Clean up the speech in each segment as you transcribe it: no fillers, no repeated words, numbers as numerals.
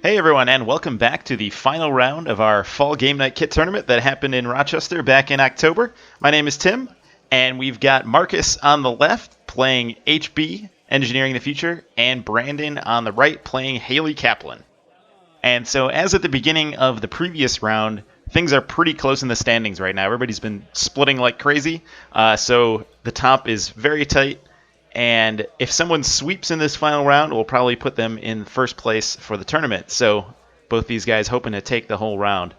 Hey everyone, and welcome back to the final round of our Fall Game Night Kit Tournament that happened in Rochester back in October. My name is Tim, and we've got Marcus on the left playing HB, Engineering the Future, and Brandon on the right playing Hayley Kaplan. And so as at the beginning of the previous round, things are pretty close in the standings right now. Everybody's been splitting like crazy, so the top is very tight. And if someone sweeps in this final round, we'll probably put them in first place for the tournament. So both these guys hoping to take the whole round.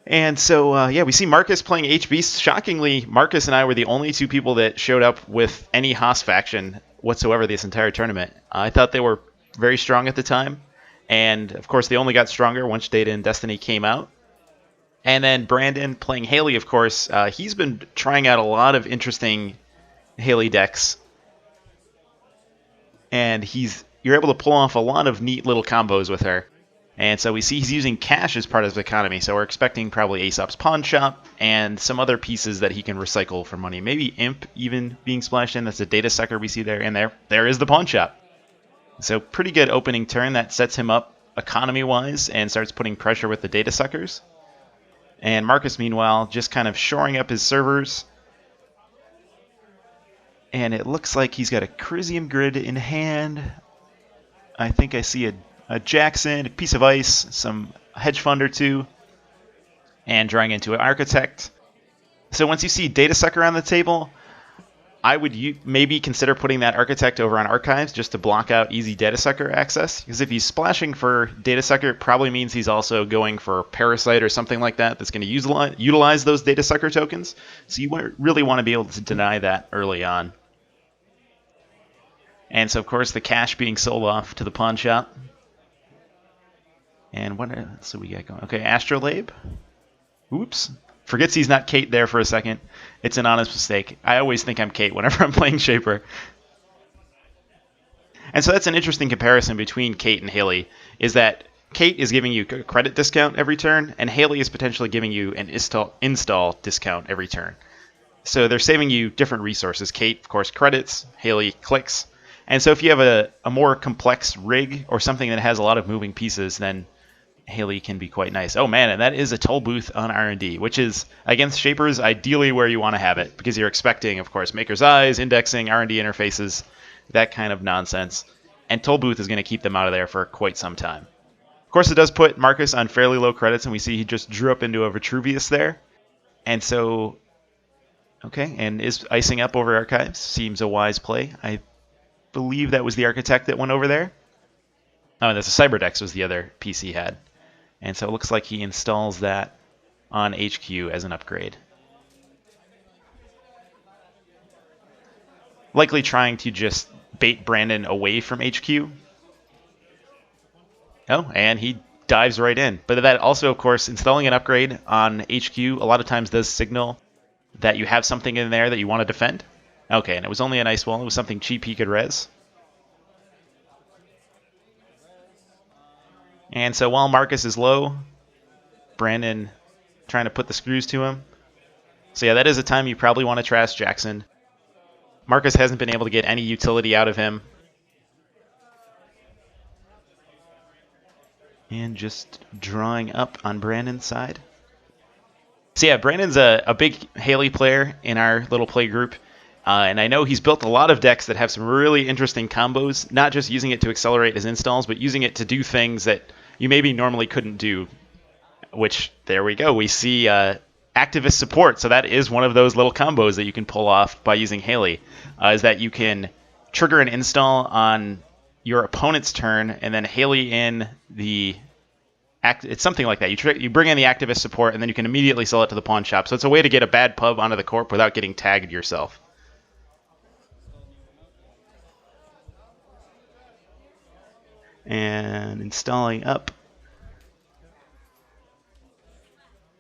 And so, we see Marcus playing HB. Shockingly, Marcus and I were the only two people that showed up with any Haas faction whatsoever this entire tournament. I thought they were very strong at the time. And, of course, they only got stronger once Data and Destiny came out. And then Brandon playing Hayley, of course. He's been trying out a lot of interesting Hayley decks. And you're able to pull off a lot of neat little combos with her. And so we see he's using cash as part of his economy, so we're expecting probably Aesop's Pawn Shop and some other pieces that he can recycle for money. Maybe Imp even being splashed in. That's a data sucker we see there, and there is the Pawn Shop. So pretty good opening turn. That sets him up economy-wise and starts putting pressure with the data suckers. And Marcus, meanwhile, just kind of shoring up his servers. And it looks like he's got a Crisium Grid in hand. I think I see a Jackson, a piece of ice, some hedge fund or two, and drawing into an Architect. So once you see Data Sucker on the table, I would maybe consider putting that Architect over on Archives just to block out easy Data Sucker access. Because if he's splashing for Data Sucker, it probably means he's also going for Parasite or something like that that's going to utilize those Data Sucker tokens. So you really want to be able to deny that early on. And so, of course, the cash being sold off to the pawn shop. And what else do we got going? Okay, Astrolabe. Oops. Forgets he's not Kate there for a second. It's an honest mistake. I always think I'm Kate whenever I'm playing Shaper. And so that's an interesting comparison between Kate and Hayley, is that Kate is giving you a credit discount every turn, and Hayley is potentially giving you an install discount every turn. So they're saving you different resources. Kate, of course, credits. Hayley, clicks. And so if you have a more complex rig or something that has a lot of moving pieces, then Hayley can be quite nice. Oh man, and that is a toll booth on R&D, which is, against Shapers, ideally where you want to have it, because you're expecting, of course, Maker's Eyes, indexing, R&D interfaces, that kind of nonsense. And toll booth is going to keep them out of there for quite some time. Of course, it does put Marcus on fairly low credits, and we see he just drew up into a Vitruvius there. And so, okay, and is icing up over Archives. Seems a wise play. I believe that was the Architect that went over there. Oh, and that's a Cyberdex was the other piece he had. And so it looks like he installs that on HQ as an upgrade. Likely trying to just bait Brandon away from HQ. Oh, and he dives right in. But that also, of course, installing an upgrade on HQ a lot of times does signal that you have something in there that you want to defend. Okay, and it was only an ice wall. It was something cheap he could res. And so while Marcus is low, Brandon trying to put the screws to him. So yeah, that is a time you probably want to trash Jackson. Marcus hasn't been able to get any utility out of him. And just drawing up on Brandon's side. So yeah, Brandon's a big Hayley player in our little play group. And I know he's built a lot of decks that have some really interesting combos, not just using it to accelerate his installs, but using it to do things that you maybe normally couldn't do, which, there we go. We see activist support. So that is one of those little combos that you can pull off by using Hayley, is that you can trigger an install on your opponent's turn, and then Hayley in the... It's something like that. You bring in the activist support, and then you can immediately sell it to the pawn shop. So it's a way to get a bad pub onto the corp without getting tagged yourself. And installing up.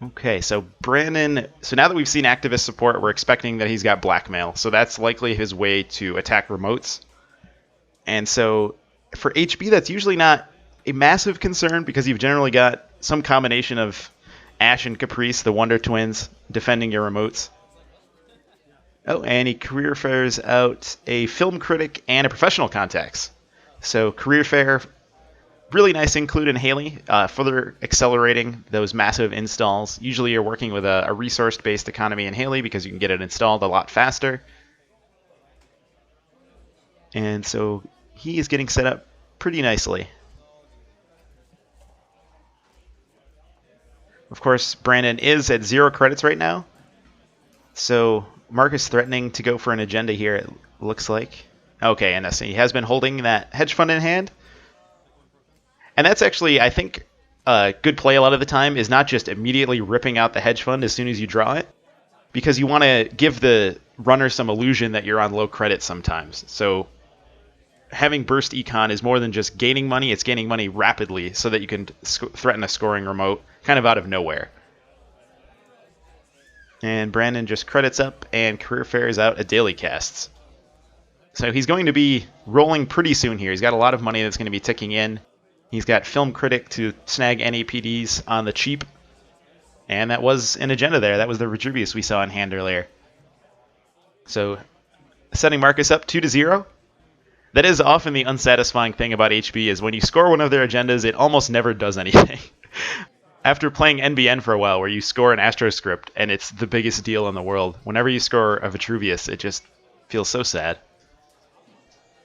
Okay, so Brandon... So now that we've seen activist support, we're expecting that he's got blackmail. So that's likely his way to attack remotes. And so for HB, that's usually not a massive concern because you've generally got some combination of Ash and Caprice, the Wonder Twins, defending your remotes. Oh, and he career fairs out a film critic and a professional contacts. So career fair Really nice include in Hayley, further accelerating those massive installs. Usually you're working with a resource-based economy in Hayley because you can get it installed a lot faster. And so he is getting set up pretty nicely. Of course, Brandon is at 0 credits right now. So Marcus threatening to go for an agenda here, it looks like. Okay, and he has been holding that hedge fund in hand. And that's actually, I think, a good play a lot of the time is not just immediately ripping out the hedge fund as soon as you draw it, because you want to give the runner some illusion that you're on low credit sometimes. So having burst econ is more than just gaining money, it's gaining money rapidly so that you can threaten a scoring remote kind of out of nowhere. And Brandon just credits up and career fares out a daily casts. So he's going to be rolling pretty soon here. He's got a lot of money that's going to be ticking in. He's got Film Critic to snag NAPDs on the cheap. And that was an agenda there. That was the Vitruvius we saw in hand earlier. So setting Marcus up 2-0. That is often the unsatisfying thing about HB is when you score one of their agendas, it almost never does anything. After playing NBN for a while, where you score an AstroScript and it's the biggest deal in the world, whenever you score a Vitruvius, it just feels so sad.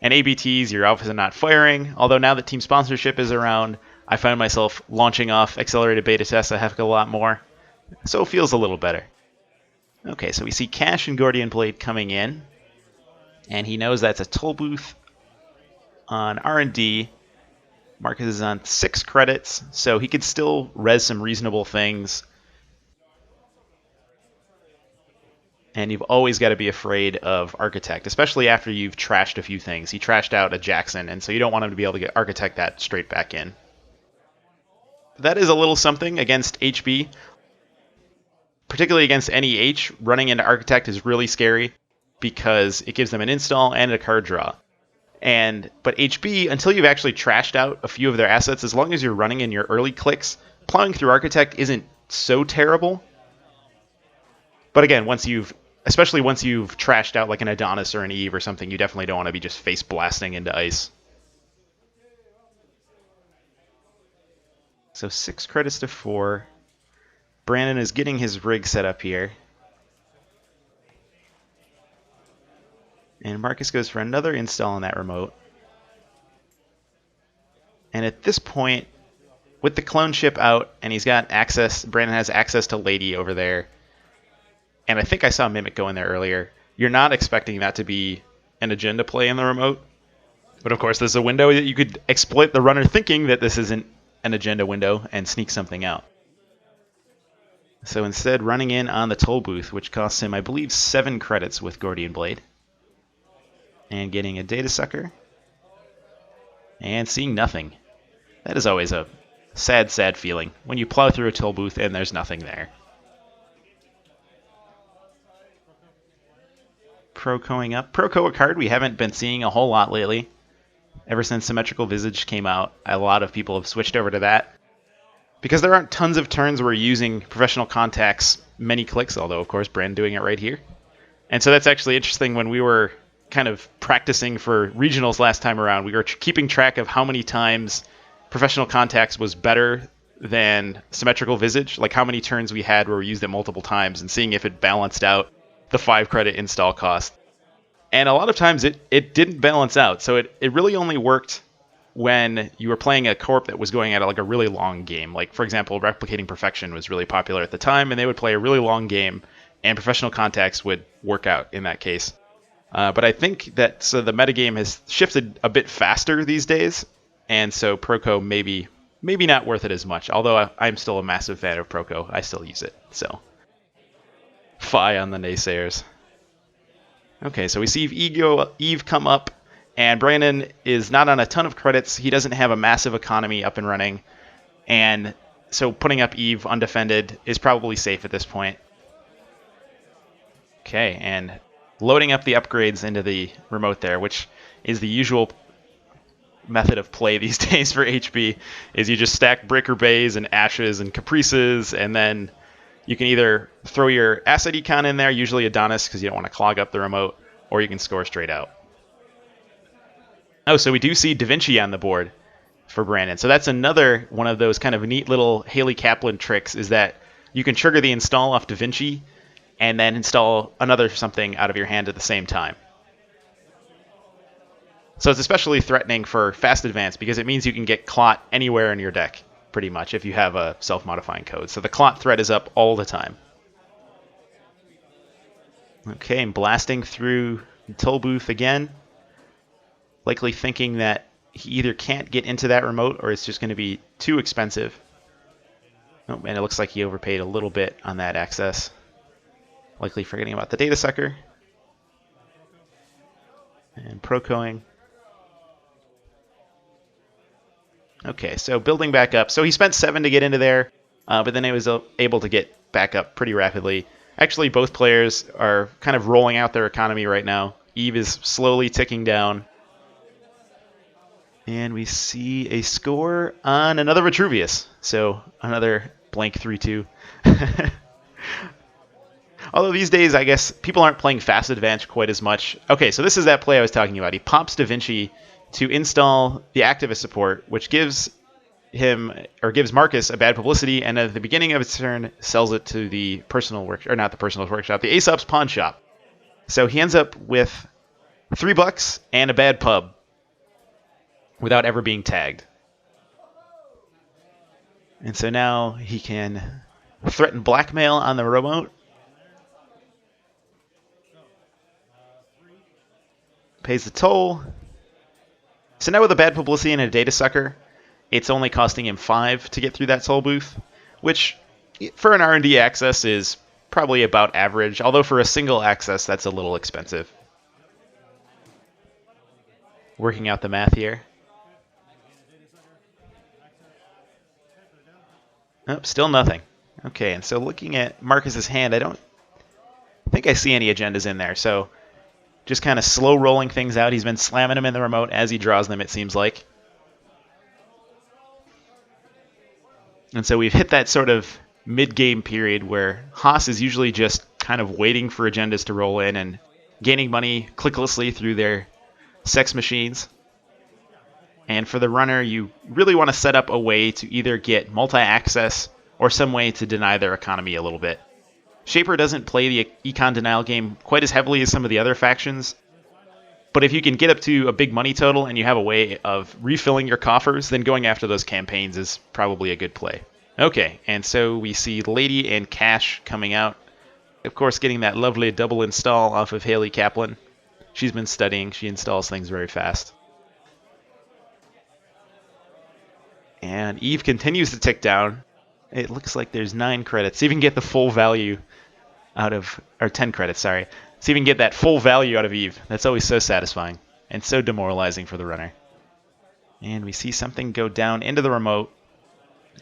And ABTs, you're obviously not firing, although now that team sponsorship is around, I find myself launching off accelerated beta tests a heck of a lot more, so it feels a little better. Okay, so we see Cash and Gordian Blade coming in, and he knows that's a toll booth on R&D. Marcus is on 6 credits, so he could still res some reasonable things. And you've always got to be afraid of Architect, especially after you've trashed a few things. He trashed out a Jackson, and so you don't want him to be able to get Architect that straight back in. That is a little something against HB. Particularly against NEH, running into Architect is really scary because it gives them an install and a card draw. But HB, until you've actually trashed out a few of their assets, as long as you're running in your early clicks, plowing through Architect isn't so terrible. But again, especially once you've trashed out like an Adonis or an Eve or something, you definitely don't want to be just face blasting into ice. So 6 credits to 4. Brandon is getting his rig set up here. And Marcus goes for another install on that remote. And at this point, with the clone ship out, and he's got access, Brandon has access to Lady over there. And I think I saw Mimic go in there earlier. You're not expecting that to be an agenda play in the remote. But of course, there's a window that you could exploit the runner thinking that this isn't an agenda window and sneak something out. So instead, running in on the toll booth, which costs him, I believe, 7 credits with Gordian Blade. And getting a Data Sucker. And seeing nothing. That is always a sad, sad feeling when you plow through a toll booth and there's nothing there. Procoing up. Proco a card we haven't been seeing a whole lot lately. Ever since Symmetrical Visage came out, a lot of people have switched over to that. Because there aren't tons of turns where you're using Professional Contacts many clicks, although of course Brand doing it right here. And so that's actually interesting. When we were kind of practicing for regionals last time around, we were keeping track of how many times Professional Contacts was better than Symmetrical Visage, like how many turns we had where we used it multiple times, and seeing if it balanced out the 5 credit install cost. And a lot of times it didn't balance out, so it really only worked when you were playing a corp that was going at like a really long game. Like, for example, Replicating Perfection was really popular at the time, and they would play a really long game, and Professional Contacts would work out in that case. But I think that the metagame has shifted a bit faster these days, and so Proco maybe not worth it as much, although I'm still a massive fan of Proco. I still use it, so. Fi on the naysayers. Okay, so we see Eve come up, and Brandon is not on a ton of credits. He doesn't have a massive economy up and running, and so putting up Eve undefended is probably safe at this point. Okay, and loading up the upgrades into the remote there, which is the usual method of play these days for HB, is you just stack Breaker Bays and Ashes and Caprices, and then you can either throw your asset econ in there, usually Adonis because you don't want to clog up the remote, or you can score straight out. Oh, so we do see Da Vinci on the board. for Brandon. So that's another one of those kind of neat little Hayley Kaplan tricks, is that you can trigger the install off DaVinci and then install another something out of your hand at the same time. So it's especially threatening for fast advance because it means you can get clot anywhere in your deck, pretty much, if you have a self-modifying code. So the clot threat is up all the time. Okay, and blasting through the toll booth again, likely thinking that he either can't get into that remote or it's just going to be too expensive. Oh, and it looks like he overpaid a little bit on that access. Likely forgetting about the data sucker. And procoing. Okay, so building back up. So he spent 7 to get into there, but then he was able to get back up pretty rapidly. Actually, both players are kind of rolling out their economy right now. Eve is slowly ticking down. And we see a score on another Vitruvius. So another blank 3-2. Although these days, I guess, people aren't playing fast advance quite as much. Okay, so this is that play I was talking about. He pops DaVinci to install the activist support, which gives him, or gives Marcus, a bad publicity, and at the beginning of its turn sells it to the personal workshop, or not the personal workshop, the Aesop's pawn shop. So he ends up with $3 and a bad pub without ever being tagged. And so now he can threaten blackmail on the remote. Pays the toll. So now with a bad publicity and a data sucker, it's only costing him 5 to get through that toll booth, which for an R&D access is probably about average, although for a single access, that's a little expensive. Working out the math here. Oh, still nothing. Okay, and so looking at Marcus's hand, I don't think I see any agendas in there, so just kind of slow rolling things out. He's been slamming them in the remote as he draws them, it seems like. And so we've hit that sort of mid-game period where Haas is usually just kind of waiting for agendas to roll in and gaining money clicklessly through their sex machines. And for the runner, you really want to set up a way to either get multi-access or some way to deny their economy a little bit. Shaper doesn't play the econ denial game quite as heavily as some of the other factions, but if you can get up to a big money total and you have a way of refilling your coffers, then going after those campaigns is probably a good play. Okay, and so we see Lady and Cash coming out. Of course, getting that lovely double install off of Hayley Kaplan. She's been studying. She installs things very fast. And Eve continues to tick down. It looks like there's 9 credits. See if you can get the full value out of, or 10 credits, sorry. See if you can get that full value out of Eve. That's always so satisfying and so demoralizing for the runner. And we see something go down into the remote.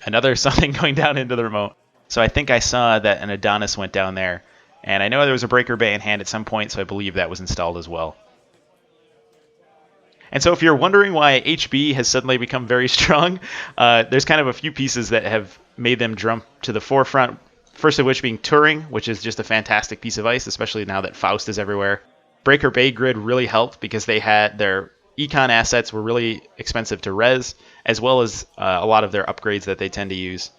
Another something going down into the remote. So I think I saw that an Adonis went down there. And I know there was a Breaker Bay in hand at some point, so I believe that was installed as well. And so if you're wondering why HB has suddenly become very strong, there's kind of a few pieces that have made them jump to the forefront. First of which being Turing, which is just a fantastic piece of ice, especially now that Faust is everywhere. Breaker Bay Grid really helped because they had their econ assets were really expensive to res, as well as a lot of their upgrades that they tend to use.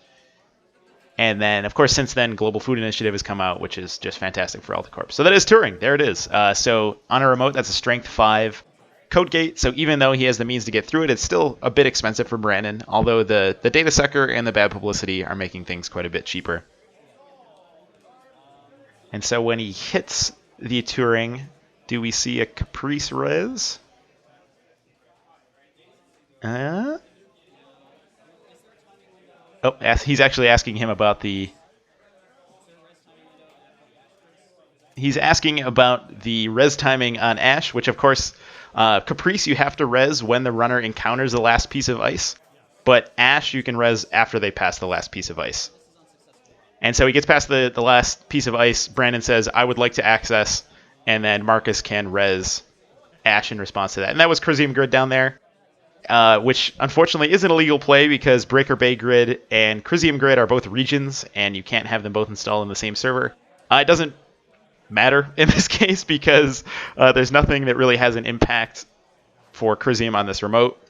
And then, of course, since then, Global Food Initiative has come out, which is just fantastic for Alticorp. So that is Turing. There it is. So on a remote, that's a Strength 5 code gate. So even though he has the means to get through it, it's still a bit expensive for Brandon, although the data sucker and the bad publicity are making things quite a bit cheaper. And so when he hits the Turing, do we see a Caprice res? Oh, he's actually asking him about the... He's asking about the res timing on Ash, which of course, Caprice you have to res when the runner encounters the last piece of ice, but Ash you can res after they pass the last piece of ice. And so he gets past the last piece of ice. Brandon says, I would like to access, and then Marcus can res Ash in response to that. And that was Chrysium Grid down there, which unfortunately isn't a legal play because Breaker Bay Grid and Chrysium Grid are both regions, and you can't have them both installed in the same server. It doesn't matter in this case because there's nothing that really has an impact for Chrysium on this remote,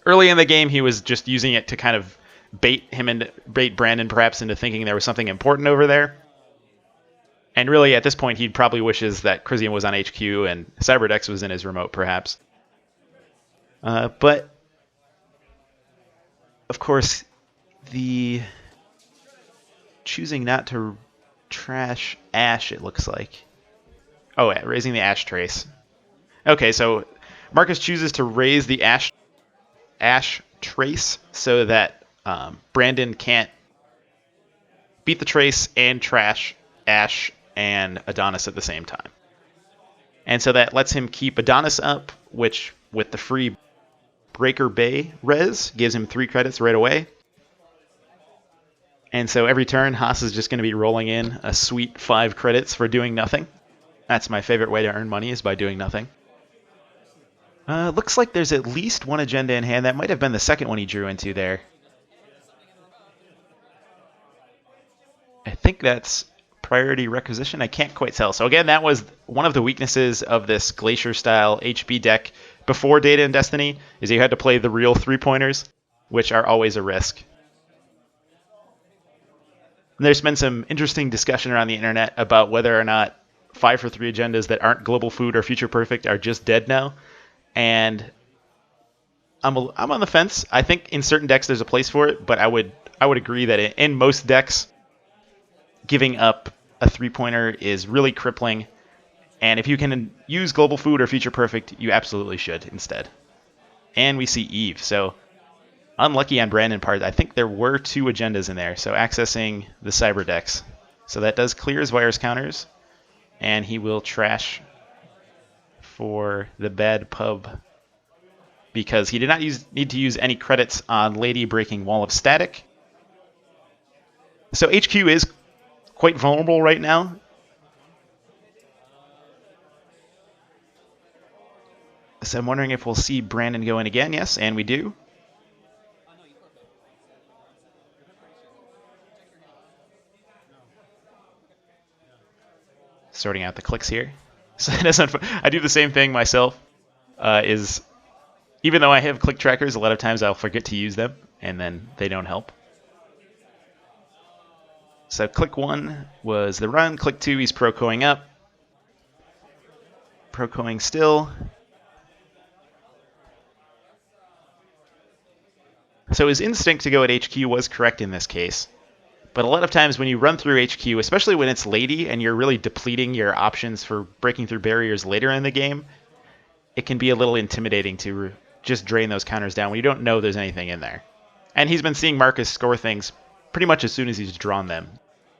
Early in the game, he was just using it to kind of bait Brandon perhaps into thinking there was something important over there. And really, at this point, he probably wishes that Crisium was on HQ and Cyberdex was in his remote, perhaps. But, of course, the choosing not to trash Ash, it looks like. Oh, yeah, raising the Ash trace. Okay, so Marcus chooses to raise the Ash trace so that Brandon can't beat the trace and trash Ash and Adonis at the same time. And so that lets him keep Adonis up, which with the free Breaker Bay res gives him 3 credits right away. And so every turn, Haas is just going to be rolling in a sweet 5 credits for doing nothing. That's my favorite way to earn money, is by doing nothing. Looks like there's at least one agenda in hand. That might have been the second one he drew into there. I think that's priority requisition. I can't quite tell. So again, that was one of the weaknesses of this Glacier-style HB deck before Data and Destiny, is you had to play the real 3-pointers, which are always a risk. And there's been some interesting discussion around the internet about whether or not 5-for-3 agendas that aren't Global Food or Future Perfect are just dead now. And I'm on the fence. I think in certain decks there's a place for it, but I would agree that in most decks, giving up a 3-pointer is really crippling. And if you can use Global Food or Future Perfect, you absolutely should instead. And we see Eve. So unlucky on Brandon's part. I think there were 2 agendas in there. So accessing the Cyber decks. So that does clear his Wires counters. And he will trash for the bad pub, because he did not need to use any credits on Lady breaking Wall of Static. So HQ is quite vulnerable right now. So I'm wondering if we'll see Brandon go in again. Yes, and we do. Sorting out the clicks here. So I do the same thing myself. Even though I have click trackers, a lot of times I'll forget to use them, and then they don't help. So click 1 was the run. Click 2, he's pro-coing up. Pro-coing still. So his instinct to go at HQ was correct in this case. But a lot of times when you run through HQ, especially when it's Lady and you're really depleting your options for breaking through barriers later in the game, it can be a little intimidating to just drain those counters down when you don't know there's anything in there. And he's been seeing Marcus score things pretty much as soon as he's drawn them.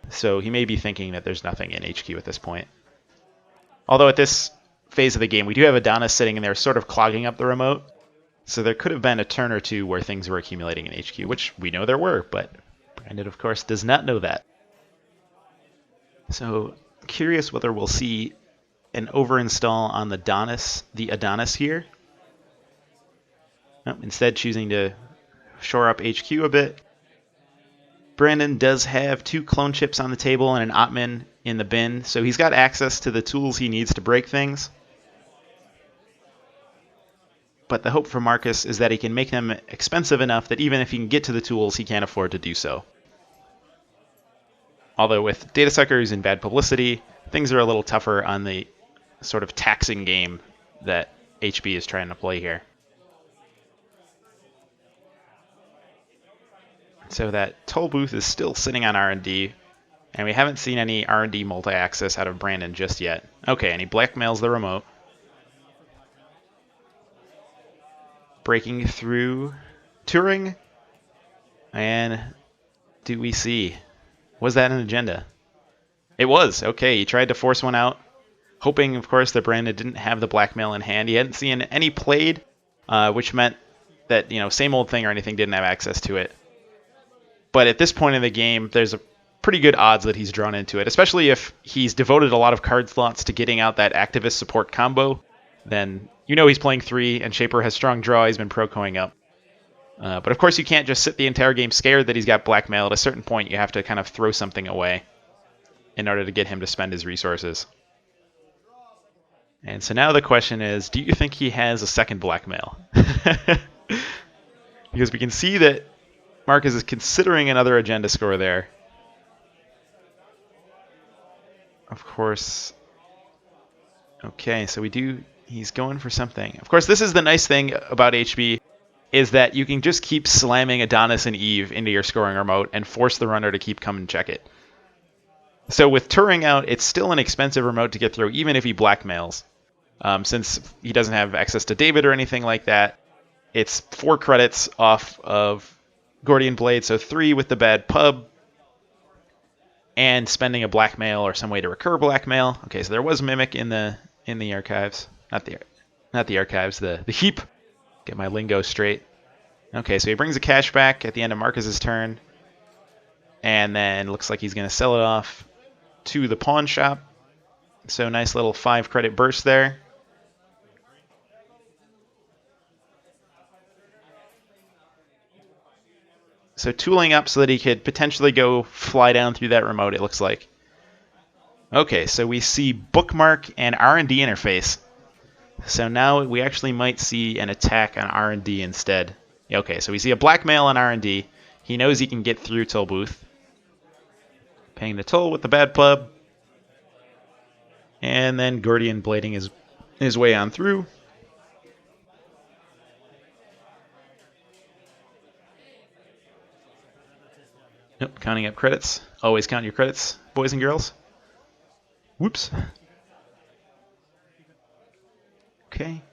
So he may be thinking that there's nothing in HQ at this point. Although at this phase of the game, we do have Adonis sitting in there sort of clogging up the remote. So there could have been a turn or two where things were accumulating in HQ, which we know there were, but Brandon, of course, does not know that. So curious whether we'll see an overinstall on the Adonis here. Nope, instead choosing to shore up HQ a bit. Brandon does have 2 clone chips on the table and an Ottman in the bin, so he's got access to the tools he needs to break things. But the hope for Marcus is that he can make them expensive enough that even if he can get to the tools, he can't afford to do so. Although with data suckers and bad publicity, things are a little tougher on the sort of taxing game that HB is trying to play here. So that toll booth is still sitting on R&D, and we haven't seen any R&D multi-access out of Brandon just yet. Okay, and he blackmails the remote. Breaking through Turing, and do we see? Was that an agenda? It was. Okay, he tried to force one out, hoping, of course, that Brandon didn't have the blackmail in hand. He hadn't seen any played, which meant that, same old thing or anything didn't have access to it. But at this point in the game, there's a pretty good odds that he's drawn into it, especially if he's devoted a lot of card slots to getting out that activist support combo. Then he's playing 3, and Shaper has strong draw. He's been pro-coing up. But of course, you can't just sit the entire game scared that he's got blackmail. At a certain point, you have to kind of throw something away in order to get him to spend his resources. And so now the question is, do you think he has a second blackmail? Because we can see that Marcus is considering another agenda score there. Of course. Okay, so he's going for something. Of course, this is the nice thing about HB, is that you can just keep slamming Adonis and Eve into your scoring remote and force the runner to keep coming and check it. So with Turing out, it's still an expensive remote to get through, even if he blackmails. Since he doesn't have access to David or anything like that, it's 4 credits off of Gordian Blade, so 3 with the bad pub, and spending a blackmail or some way to recur blackmail. Okay, so there was Mimic in the archives. Not the archives, the heap. Get my lingo straight. Okay, so he brings a cash back at the end of Marcus's turn. And then looks like he's going to sell it off to the pawn shop. So nice little 5 credit burst there. So tooling up so that he could potentially go fly down through that remote, it looks like. Okay, so we see bookmark and R&D interface. So now we actually might see an attack on R&D instead. Okay, so we see a blackmail on R&D. He knows he can get through Toll Booth. Paying the toll with the bad pub. And then Gordian blading his way on through. Nope, counting up credits. Always count your credits, boys and girls. Whoops. Okay.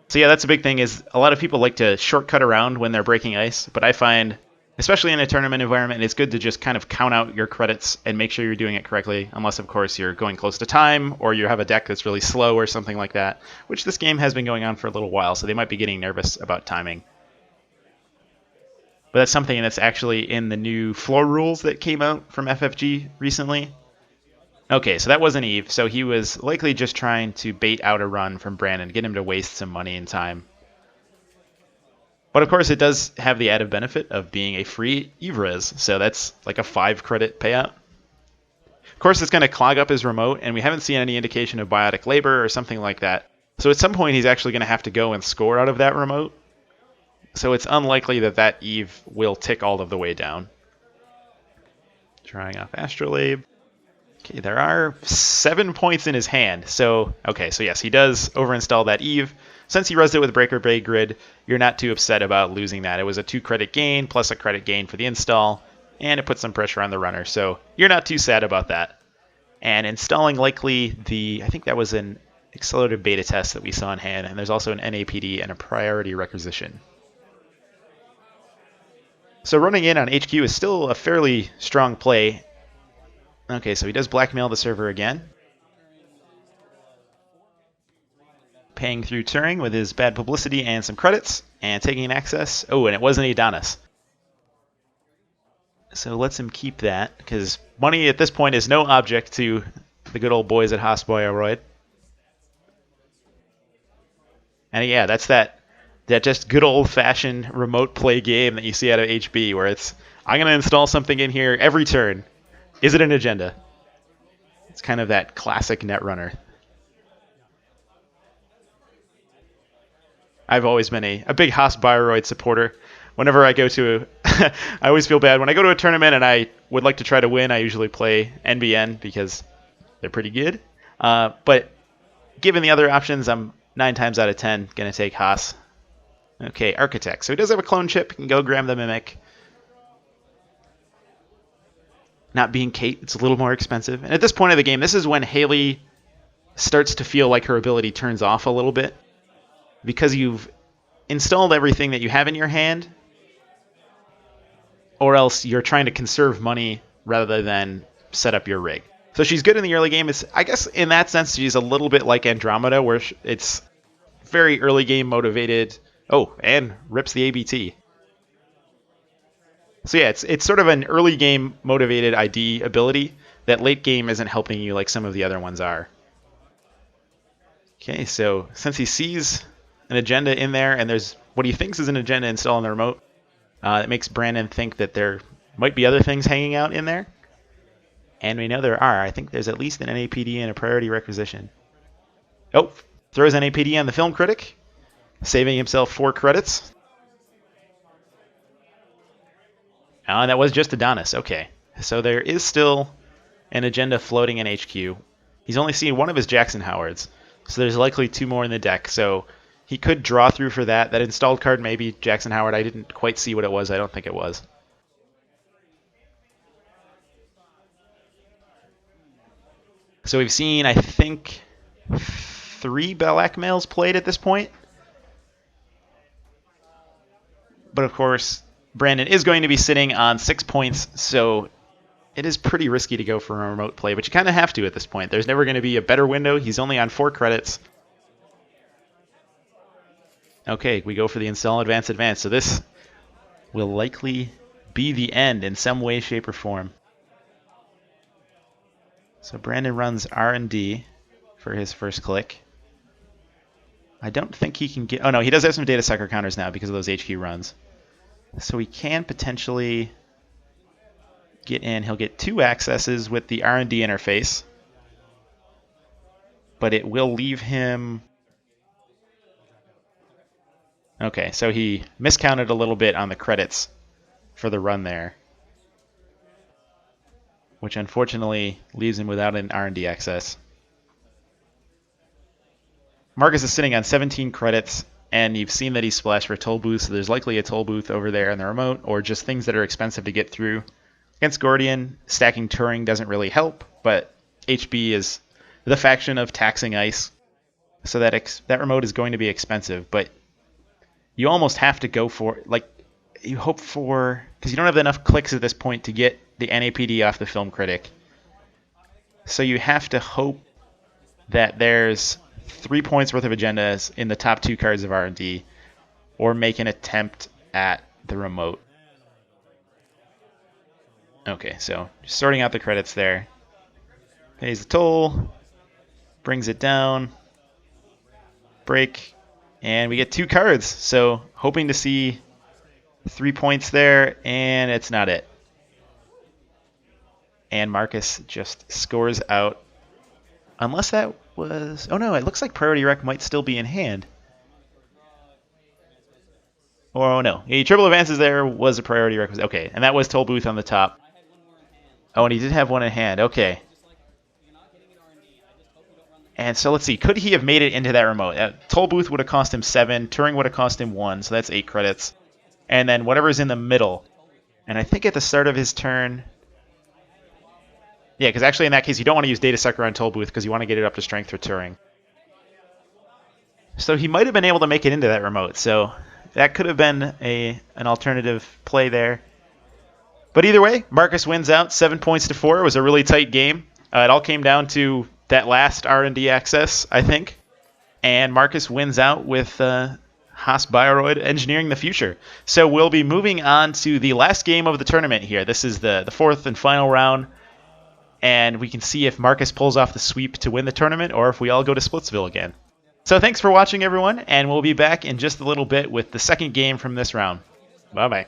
So yeah, that's a big thing, is a lot of people like to shortcut around when they're breaking ice, but I find, especially in a tournament environment, it's good to just kind of count out your credits and make sure you're doing it correctly, unless of course you're going close to time or you have a deck that's really slow or something like that, which this game has been going on for a little while, so they might be getting nervous about timing. But that's something that's actually in the new floor rules that came out from FFG recently. Okay, so that wasn't Eve, so he was likely just trying to bait out a run from Brandon, get him to waste some money and time. But of course it does have the added benefit of being a free Eve-res, so that's like a 5 credit payout. Of course it's going to clog up his remote, and we haven't seen any indication of biotic labor or something like that. So at some point he's actually going to have to go and score out of that remote. So it's unlikely that Eve will tick all of the way down. Trying off Astrolabe. Okay, there are 7 points in his hand. So, okay, so yes, he does overinstall that Eve. Since he rezzed it with Breaker Bay Grid, you're not too upset about losing that. It was a 2 credit gain plus a credit gain for the install, and it puts some pressure on the runner. So you're not too sad about that. And installing likely I think that was an accelerated beta test that we saw in hand, and there's also an NAPD and a priority requisition. So running in on HQ is still a fairly strong play. Okay, so he does blackmail the server again. Paying through Turing with his bad publicity and some credits, and taking an access. Oh, and it wasn't Adonis. So lets him keep that, because money at this point is no object to the good old boys at Hasboyroid. And yeah, that's that just good old-fashioned remote play game that you see out of HB, where it's, I'm going to install something in here every turn. Is it an agenda? It's kind of that classic Netrunner. I've always been a big Hasboyroid supporter. Whenever I go to I always feel bad. When I go to a tournament and I would like to try to win, I usually play NBN because they're pretty good. But given the other options, I'm 9 times out of 10 going to take Haas. Okay, Architect. So he does have a clone chip. He can go grab the Mimic. Not being Kate, it's a little more expensive. And at this point of the game, this is when Hayley starts to feel like her ability turns off a little bit. Because you've installed everything that you have in your hand, or else you're trying to conserve money rather than set up your rig. So she's good in the early game. I guess in that sense, she's a little bit like Andromeda, where it's very early game motivated. Oh, and rips the ABT. So yeah, it's sort of an early game motivated ID ability that late game isn't helping you like some of the other ones are. Okay, so since he sees an agenda in there, and there's what he thinks is an agenda installed on the remote, it makes Brandon think that there might be other things hanging out in there. And we know there are. I think there's at least an NAPD and a priority requisition. Oh, throws NAPD on the film critic, saving himself 4 credits. And that was just Adonis. Okay. So there is still an agenda floating in HQ. He's only seen one of his Jackson Howards, so there's likely 2 more in the deck. So he could draw through for that. That installed card, maybe Jackson Howard. I didn't quite see what it was. I don't think it was. So we've seen, I think, 3 Belak Mails played at this point. But of course, Brandon is going to be sitting on 6 points, so it is pretty risky to go for a remote play, but you kind of have to at this point. There's never going to be a better window. He's only on 4 credits. Okay, we go for the install advance. So this will likely be the end in some way, shape, or form. So Brandon runs R&D for his first click. I don't think he can get... Oh, no, he does have some data sucker counters now because of those HQ runs. So he can potentially get in. He'll get 2 accesses with the R&D interface. But it will leave him... Okay, so he miscounted a little bit on the credits for the run there, which unfortunately leaves him without an R&D access. Marcus is sitting on 17 credits, and you've seen that he splashed for a toll booth, so there's likely a toll booth over there in the remote, or just things that are expensive to get through. Against Gordian, stacking Turing doesn't really help, but HB is the faction of taxing ice, so that remote is going to be expensive, but you almost have to go for, like, you hope for, because you don't have enough clicks at this point to get the NAPD off the film critic. So you have to hope that there's 3 points worth of agendas in the top 2 cards of R&D, or make an attempt at the remote. Okay, so just sorting out the credits there. Pays the toll, brings it down, break, and we get 2 cards. So hoping to see 3 points there, and it's not it. And Marcus just scores out. Unless that was... Oh no, it looks like Priority Rec might still be in hand. Oh no, a triple advances there was a Priority Rec. Okay, and that was Toll Booth on the top. Oh, and he did have one in hand. Okay. And so let's see, could he have made it into that remote? Toll Booth would have cost him 7, Turing would have cost him 1, so that's 8 credits. And then whatever's in the middle. And I think at the start of his turn... Yeah, because actually in that case you don't want to use Data Sucker on Toll Booth because you want to get it up to strength for Turing. So he might have been able to make it into that remote, so that could have been an alternative play there. But either way, Marcus wins out 7 points to 4. It was a really tight game. It all came down to that last R&D access, I think. And Marcus wins out with Haas Bioroid engineering the future. So we'll be moving on to the last game of the tournament here. This is the 4th and final round. And we can see if Marcus pulls off the sweep to win the tournament or if we all go to Splitsville again. So thanks for watching, everyone. And we'll be back in just a little bit with the second game from this round. Bye-bye.